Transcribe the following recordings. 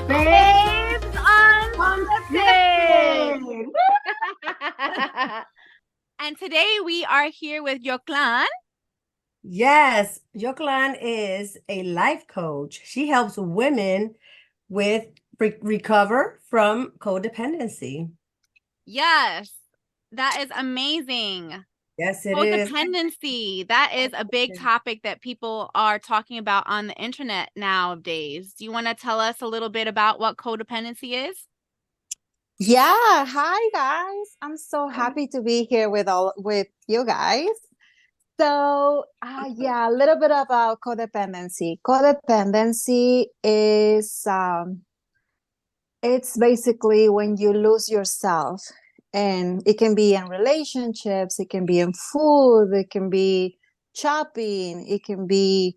Babes Unscripted. And today we are here with Yoklan. Yes, Yoklan is a life coach. She helps women with recover from codependency. Yes, that is amazing. Yes, it is. Codependency. That is a big topic that people are talking about on the internet nowadays. Do you want to tell us a little bit about what codependency is? Yeah, hi guys. I'm so happy to be here with you guys. So, yeah, a little bit about codependency. Codependency is it's basically when you lose yourself, and it can be in relationships, it can be in food, it can be shopping, it can be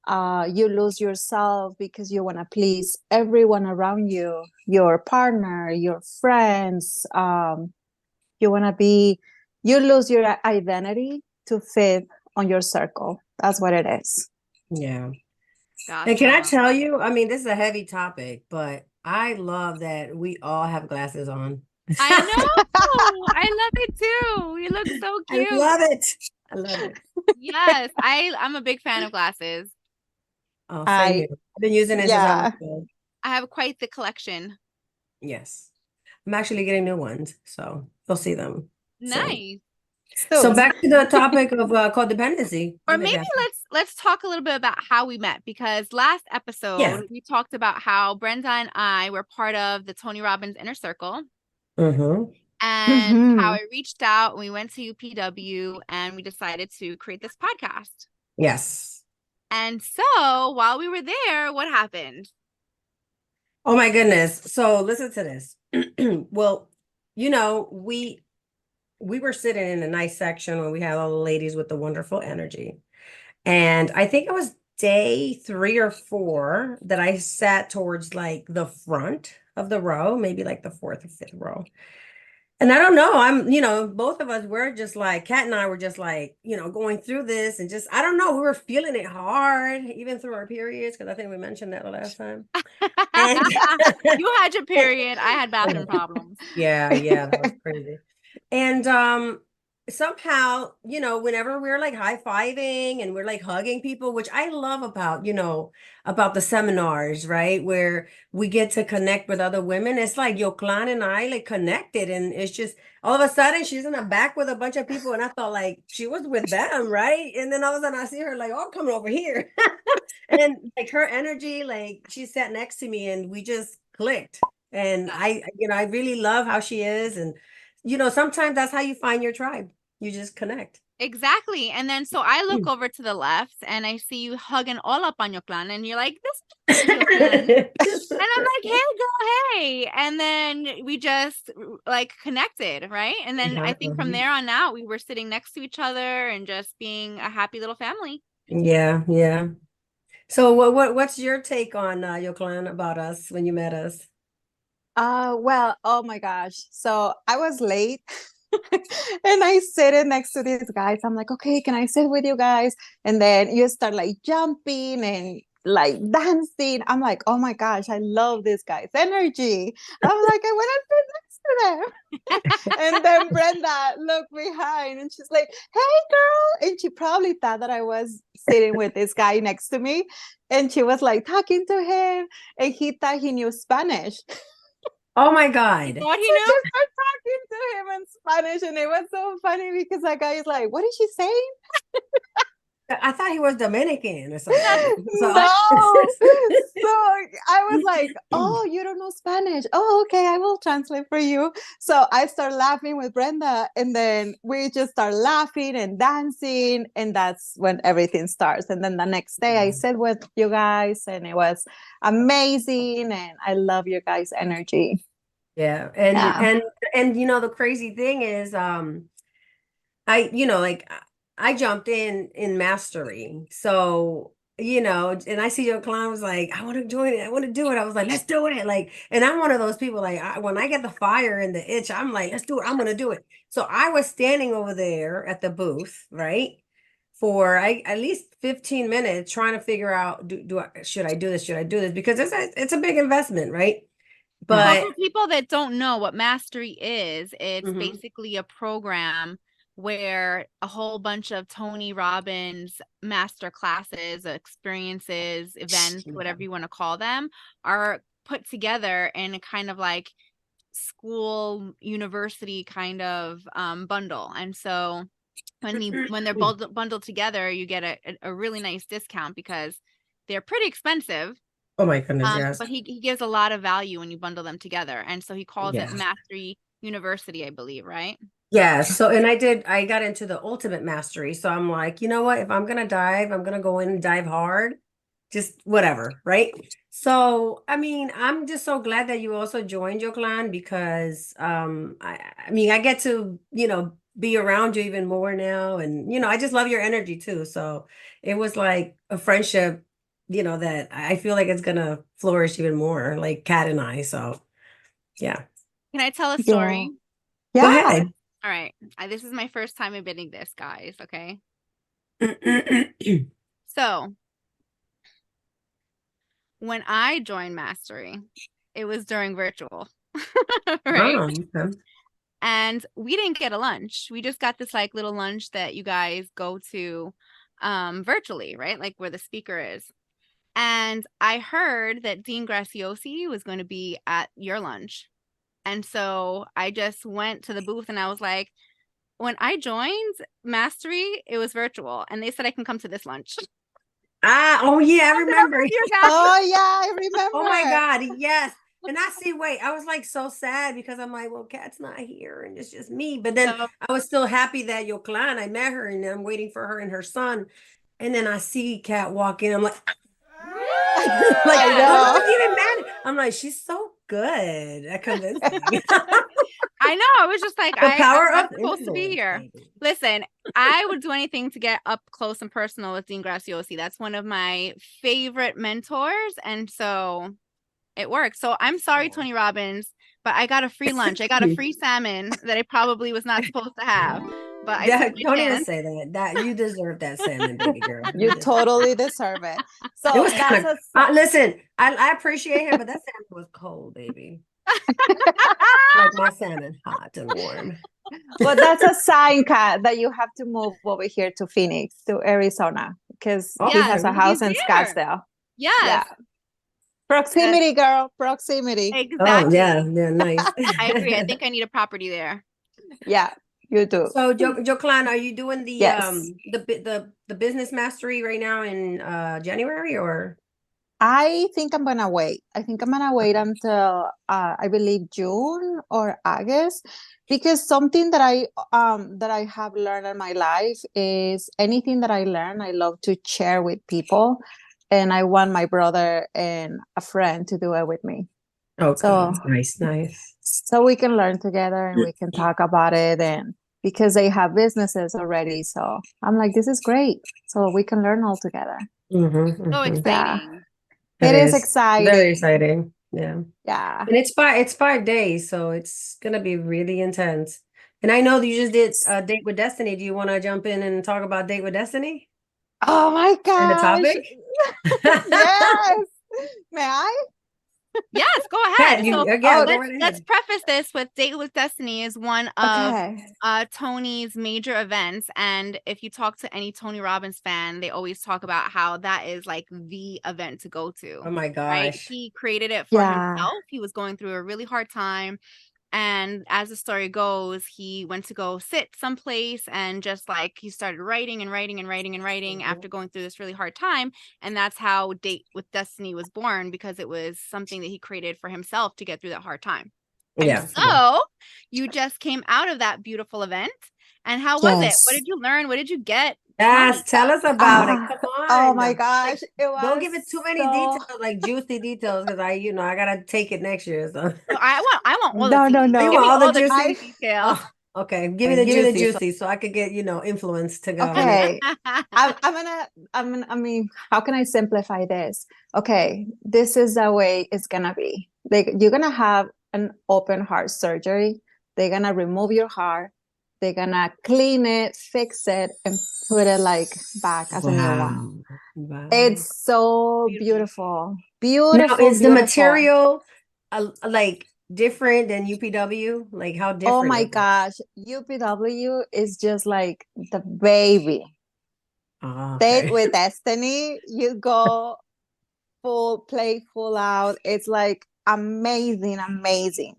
you lose yourself because you want to please everyone around you, your partner, your friends. You lose your identity to fit on your circle. That's what it is. Yeah. Gotcha. And can I tell you, I mean, this is a heavy topic, but I love that we all have glasses on. I know. I love it too. You look so cute. I love it. I love it. Yes, I'm a big fan of glasses. Oh, same here. I've been using it since I was good. I have quite the collection. Yes. I'm actually getting new ones, so you'll see them. Nice. So back to the topic of codependency. Or maybe let's talk a little bit about how we met, because last episode we talked about how Brenda and I were part of the Tony Robbins Inner Circle. Mm-hmm. And how I reached out and we went to UPW and we decided to create this podcast. Yes. And so while we were there, what happened? Oh my goodness. So listen to this. Well, you know, we were sitting in a nice section when we had all the ladies with the wonderful energy. And I think it was day 3 or 4 that I sat towards like the front of the row, maybe like the 4th or 5th row. And I don't know, both of us were just like, Kat and I were just like, going through this and just, I don't know, we were feeling it hard, even through our periods, because I think we mentioned that the last time. And you had your period. I had bathroom problems. Yeah, that was crazy. And somehow, whenever we're like high-fiving and we're like hugging people, which I love about the seminars, right? Where we get to connect with other women. It's like Yoklan and I like connected, and it's just all of a sudden she's in the back with a bunch of people, and I thought like she was with them, right? And then all of a sudden I see her like, oh, I'm coming over here. And like her energy, like she sat next to me and we just clicked. And I really love how she is. And sometimes that's how you find your tribe. You just connect. Exactly. And then so I look over to the left and I see you hugging all up on your clan, and you're like, this is Yoklan. And I'm like, hey girl, hey. And then we just like connected, right? And then I think from there on out we were sitting next to each other and just being a happy little family. Yeah. So what's your take on Yoklan, about us when you met us? Well, oh my gosh. So I was late and I sit next to these guys. I'm like, okay, can I sit with you guys? And then you start like jumping and like dancing. I'm like, oh my gosh, I love this guy's energy. I'm like, I want to sit next to them. And then Brenda looked behind and she's like, hey girl. And she probably thought that I was sitting with this guy next to me. And she was like talking to him, and he thought he knew Spanish. Oh my God. What he So knew? she started talking to him in Spanish, and it was so funny because that guy is like, what is she saying? I thought he was Dominican or something. So No. So I was like, oh, you don't know Spanish. Oh, okay, I will translate for you. So I start laughing with Brenda, and then we just start laughing and dancing, and that's when everything starts. And then the next day I sat with you guys, and it was amazing, and I love your guys' energy. yeah, Yeah. and the crazy thing is, like I jumped in mastery. So, and I see your client was like, I want to join it. I want to do it. I was like, let's do it. Like, and I'm one of those people, like, when I get the fire and the itch, I'm like, let's do it. I'm going to do it. So I was standing over there at the booth, right? For at least 15 minutes trying to figure out, should I do this? Should I do this? Because it's a big investment, right? Well, But for people that don't know what mastery is, it's Mhm. basically a program where a whole bunch of Tony Robbins master classes, experiences, events, Yeah. whatever you want to call them, are put together in a kind of like school university kind of bundle. And so when they're bundled together, you get a really nice discount because they're pretty expensive. Oh my goodness, yes. But he gives a lot of value when you bundle them together. And so he calls it Yeah. Mastery University, I believe, right? Yeah. So, and I got into the ultimate mastery. So I'm like, you know what? If I'm going to dive, I'm going to go in and dive hard, just whatever. Right. So, I mean, I'm just so glad that you also joined Yoklan because, I mean, I get to, be around you even more now. And, I just love your energy too. So it was like a friendship, that I feel like it's going to flourish even more, like Kat and I. So, yeah. Can I tell a Yeah. story? Go Yeah. ahead. All right. This is my first time admitting this, guys. Okay. So when I joined Mastery, it was during virtual, right? Okay. And we didn't get a lunch. We just got this like little lunch that you guys go to virtually, right? Like where the speaker is. And I heard that Dean Graciosi was going to be at your lunch. And so I just went to the booth and I was like, when I joined Mastery, it was virtual. And they said I can come to this lunch. Oh yeah, I remember. You guys. Oh yeah, I remember. Oh my God, yes. And I was like so sad because I'm like, well, Kat's not here and it's just me. But then So, I was still happy that Yoklan, I met her and I'm waiting for her and her son. And then I see Kat walk in. I'm like, like I I'm know. not even mad. I'm like, she's so good at convincing. I know. I was just like, The power I'm of supposed to be influence, here. baby. Listen, I would do anything to get up close and personal with Dean Graciosi. That's one of my favorite mentors. And so it worked. So I'm sorry, Tony Robbins, but I got a free lunch. I got a free salmon that I probably was not supposed to have. But I took my Don't even chance. say that. That you deserve that salmon, baby girl. You totally deserve it. So It was that's kind of a listen, I appreciate him, but that salmon was cold, baby. Like my salmon, hot and warm. but that's a sign, Kat, that you have to move over here to Phoenix, to Arizona, because he Yes, has a Okay. house he's in there. Scottsdale. Yes, Yeah. Proximity, girl. Proximity. Oh exactly. yeah, nice. I agree. I think I need a property there. Yeah, you do. So Joclan, are you doing the Yes. the business mastery right now in January or? I think I'm gonna wait. I think I'm gonna wait until I believe June or August, because something that I have learned in my life is anything that I learn, I love to share with people, and I want my brother and a friend to do it with me. Okay, So nice. so we can learn together and we can talk about it, and because they have businesses already, so I'm like, this is great. So we can learn all together. So Yeah. exciting. It is Very exciting. exciting. Yeah. Yeah. And it's 5 days, so it's gonna be really intense. And I know that you just did a Date with Destiny. Do you want to jump in and talk about Date with Destiny Oh my and the gosh. topic? Yes. May I? Yes, go Yeah, ahead. So go let's right let's ahead. preface this with Date with Destiny is one of Okay. Tony's major events. And if you talk to any Tony Robbins fan, they always talk about how that is like the event to go to. Oh my Right? gosh. He created it for Yeah. himself. He was going through a really hard time. And as the story goes, he went to go sit someplace and just like he started writing and writing and writing and writing after going through this really hard time. And that's how Date with Destiny was born, because it was something that he created for himself to get through that hard time. Yeah. So you just came out of that beautiful event. And how was it? What Yes. did you learn? What did you get? Yes, tell us about it. Come Oh on. my Like, gosh. It don't was give it too many so details, like juicy details, because I gotta take it next year. So No, I want all the no, tea. no, you Give want me no. all the all the juicy? juicy details. Oh, okay. Give me the juicy so I could get, influence to go. Okay. I mean, how can I simplify this? Okay, this is the way it's gonna be. Like, you're gonna have an open heart surgery. They're gonna remove your heart. They're gonna clean it, fix it, and put it like back as a new one. Wow. It's so Beautiful. beautiful. Now, Beautiful, is the beautiful. material like different than UPW? Like how Oh different my is it? gosh, UPW is just like the baby. Oh, Date okay. with Destiny, you go full play, full out. It's like amazing, amazing.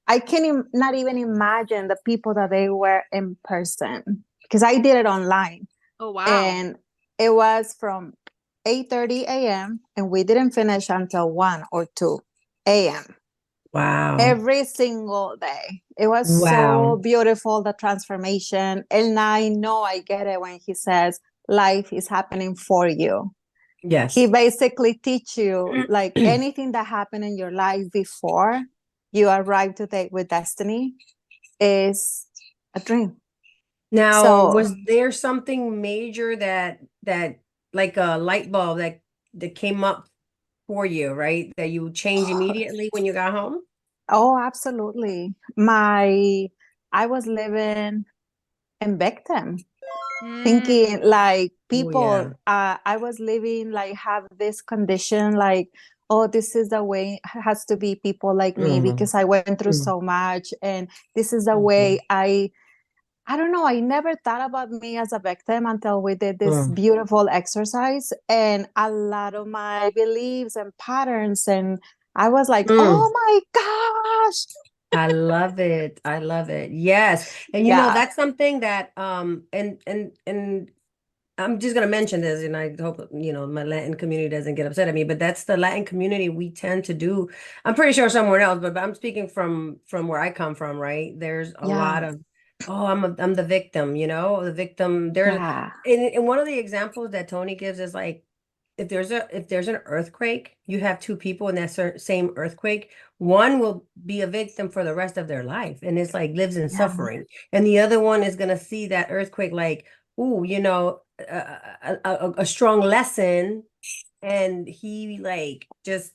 I can not even imagine the people that they were in person, because I did it online. Oh, wow. And it was from 8:30 a.m. and we didn't finish until 1 or 2 a.m. Wow. every single day. It was so beautiful, the transformation. And I know I get it when he says life is happening for you. Yes. He basically teach you like anything that happened in your life before you arrive to Date with Destiny is a dream. Now, So was there something major that like a light bulb that came up for you, right? That you change immediately when you got home? oh, absolutely. I was living in victim, thinking like people, I was living like have this condition, like, oh, this is the way it has to be people like me because I went through so much, and this is the way I don't know. I never thought about me as a victim until we did this beautiful exercise, and a lot of my beliefs and patterns, and I was like, oh my gosh. I love it. I love it. Yes. And that's something that and I'm just gonna mention this, and I hope my Latin community doesn't get upset at me, but that's the Latin community we tend to do. I'm pretty sure somewhere else, but I'm speaking from where I come from, right? There's a lot of, oh, I'm the victim, the victim. There's and one of the examples that Tony gives is like, if there's an earthquake, you have two people in that same earthquake. One will be a victim for the rest of their life, and it's like lives in suffering, and the other one is gonna see that earthquake like, ooh, a strong lesson, and he like just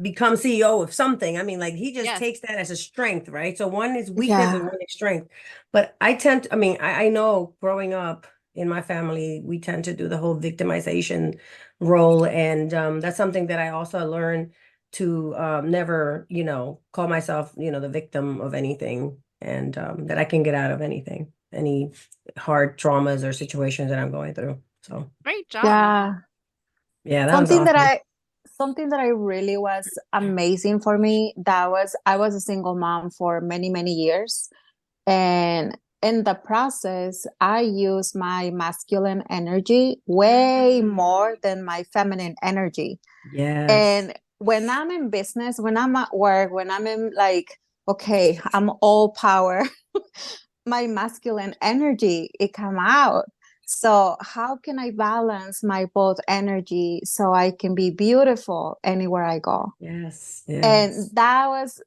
become CEO of something. I mean, like he just takes that as a strength, right? So one is weakness and one is strength. But I know growing up in my family, we tend to do the whole victimization role. And that's something that I also learned to never, call myself, the victim of anything, and that I can get out of anything, any hard traumas or situations that I'm going through. So great job. Yeah, that was awesome. Something that I really was amazing for me, I was a single mom for many, many years. And in the process, I use my masculine energy way more than my feminine energy. Yes. And when I'm in business, when I'm at work, when I'm in like, okay, I'm all power, my masculine energy, it come out. So how can I balance my both energy so I can be beautiful anywhere I go? Yes. And that was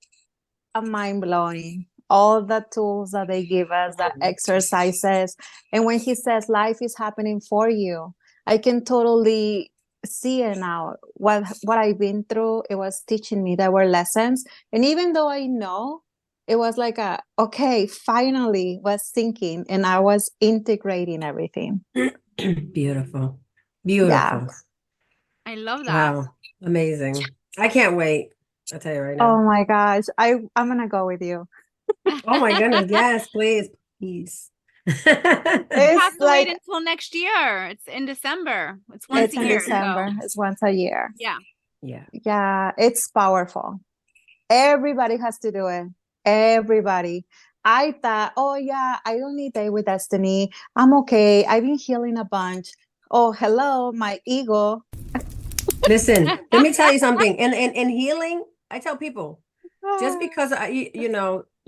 a mind blowing. All the tools that they give us, the exercises. And when he says life is happening for you, I can totally see it now. What I've been through, it was teaching me, there were lessons. And even though I know, it was like okay, finally was thinking, and I was integrating everything. Beautiful. Yeah. I love that. Wow. Amazing. I can't wait. I'll tell you right now. Oh my gosh. I'm gonna go with you. Oh my goodness. Yes, please. Please. You have to wait until next year. It's in December. It's once a year. December. So. It's once a year. Yeah. Yeah. It's powerful. Everybody has to do it. everybody. I thought, oh yeah, I don't need date with destiny. I'm okay. I've been healing a bunch. Oh, hello, my ego. Listen, let me tell you something. And healing, I tell people, just because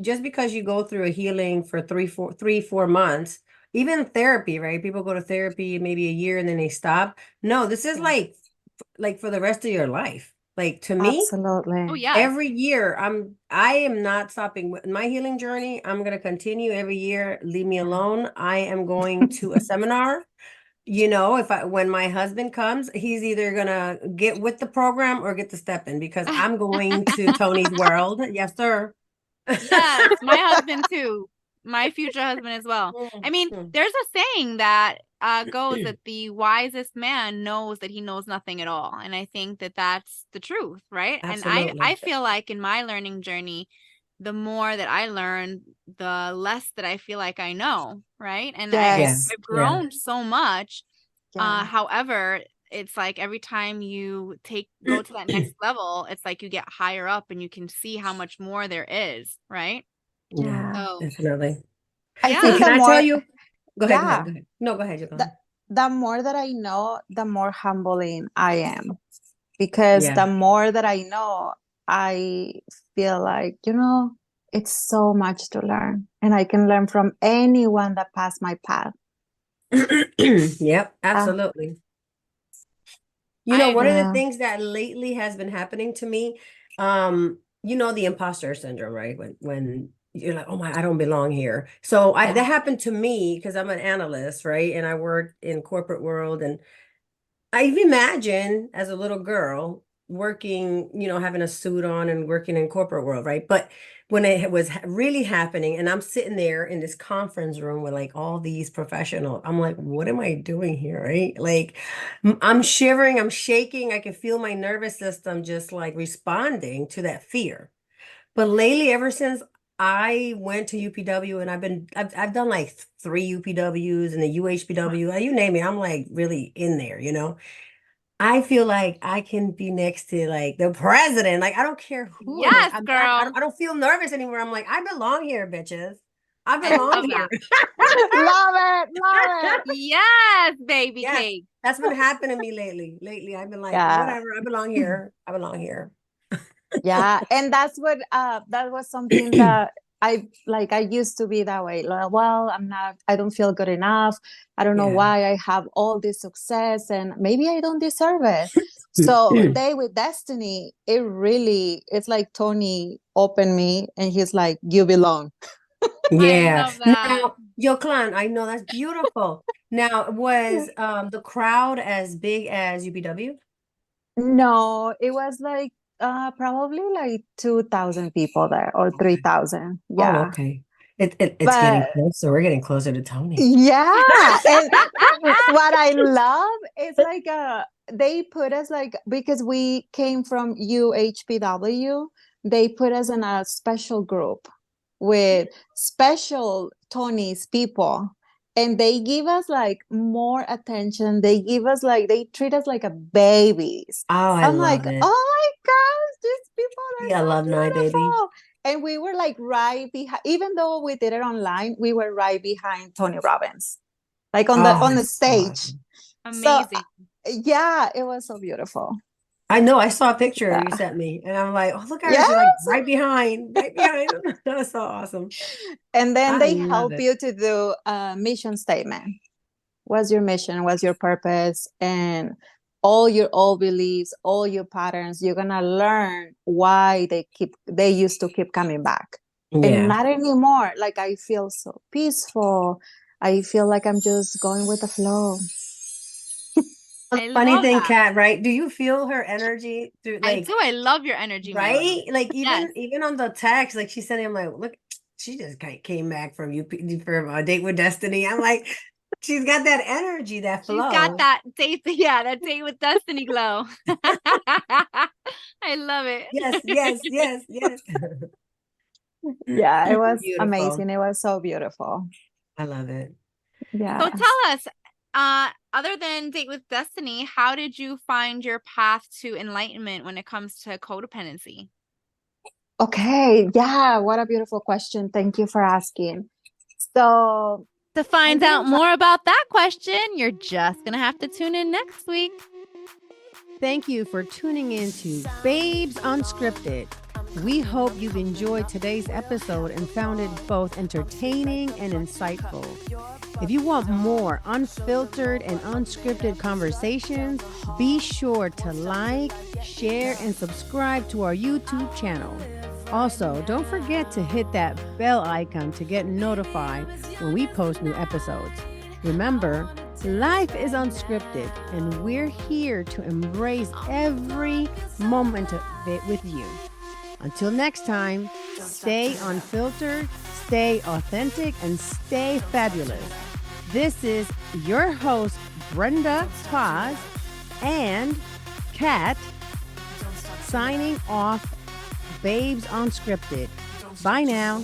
just because you go through a healing for 3-4 months, even therapy, right? People go to therapy maybe a year and then they stop. No, this is Yeah. like for the rest of your life. Like to me, Absolutely. Oh yeah. every year I am not stopping with my healing journey. I'm gonna continue every year. Leave me alone. I am going to a seminar. When my husband comes, he's either gonna get with the program or get to step in because I'm going to Tony's world. Yes, sir. Yes, my husband too. My future husband as well. I mean, there's a saying that goes that the wisest man knows that he knows nothing at all. And I think that that's the truth, right? And I Absolutely. feel like in my learning journey, the more that I learn, the less that I feel like I know, right? And Yes. I've grown so much. Yeah. However, it's like every time you go to that next level, it's like you get higher up and you can see how much more there is, right? Yeah, So definitely. I yeah. And think can the I more, tell you? Go ahead, go yeah, ahead, go ahead. No, go ahead, the, the more that I know, the more humbling I am. Because the more that I know, I feel like, it's so much to learn. And I can learn from anyone that passed my path. Yep, absolutely. One of the Yeah. things that lately has been happening to me, the imposter syndrome, right? When you're like, oh my, I don't belong here. So that happened to me because I'm an analyst, right? And I work in corporate world, and I've imagined as a little girl working, having a suit on and working in corporate world, right? But when it was really happening and I'm sitting there in this conference room with like all these professionals, I'm like, what am I doing here, right? Like I'm shivering, I'm shaking. I can feel my nervous system just like responding to that fear. But lately, ever since I went to UPW and I've done like 3 UPWs and the UHPW, you name it, I'm like really in there, I feel like I can be next to like the president. Like I don't care who it is. Yes, girl. I don't feel nervous anymore. I'm like, I belong here, bitches. I I belong love here. Love it. Love it. Yes, baby Yes, cake. that's been happening to me lately. Lately, I've been like, Yeah. whatever, I belong here. I belong here. Yeah. And that's what that was something that I used to be that way. Like, well, I don't feel good enough. I don't know why I have all this success and maybe I don't deserve it. So Day with Destiny, it's like Tony opened me and he's like, you belong. I Yeah. love that. Now, Yoklan, I know that's beautiful. Now, was the crowd as big as UPW? No, it was like probably like 2,000 people there or 3,000. Oh, Yeah. okay. It's getting But closer. We're getting closer to Tony. yeah, and what I love is like they put us like, because we came from UHPW, they put us in a special group with special Tony's people, and they give us like more attention. They treat us like a babies. Oh, I I'm like, love it. oh my gosh, these people are The so alumni, baby. beautiful. And we were like right behind, even though we did it online, we were right behind Tony Robbins, like on Oh, the it's so stage. awesome. So Amazing. yeah, it was so beautiful. I know. I saw a picture you Yeah. sent me, and I'm like, oh, look at her. Yes. She's like right behind, right behind them. That's so awesome. And then I they love help it. you to do a mission statement. What's your mission? What's your purpose? And all your old beliefs, all your patterns, you're gonna learn why they used to keep coming back. And Yeah. not anymore. Like I feel so peaceful. I feel like I'm just going with the flow. I Funny love thing, that. Kat, right? Do you feel her energy through I like do. I love your energy, my love. right? Like Yes. even on the text, like she said, I'm like, look, she just came back from from a date with Destiny. I'm like, she's got that energy, that She's flow. got that date, that date with Destiny glow. I love it. Yes, yes, yes, yes. Yeah, it was Beautiful. amazing. It was so beautiful. I love it. Yeah. So tell us, other than Date with Destiny, how did you find your path to enlightenment when it comes to codependency? Okay, yeah, what a beautiful question. Thank you for asking. So, To find didn't out more about that question, you're just going to have to tune in next week. Thank you for tuning in to Babes Unscripted. We hope you've enjoyed today's episode and found it both entertaining and insightful. If you want more unfiltered and unscripted conversations, be sure to like, share, and subscribe to our YouTube channel. Also, don't forget to hit that bell icon to get notified when we post new episodes. Remember, life is unscripted, and we're here to embrace every moment of it with you. Until next time, stay unfiltered, stay authentic, and stay fabulous. This is your host, Brenda Paz and Kat, signing off Babes Unscripted. Bye now.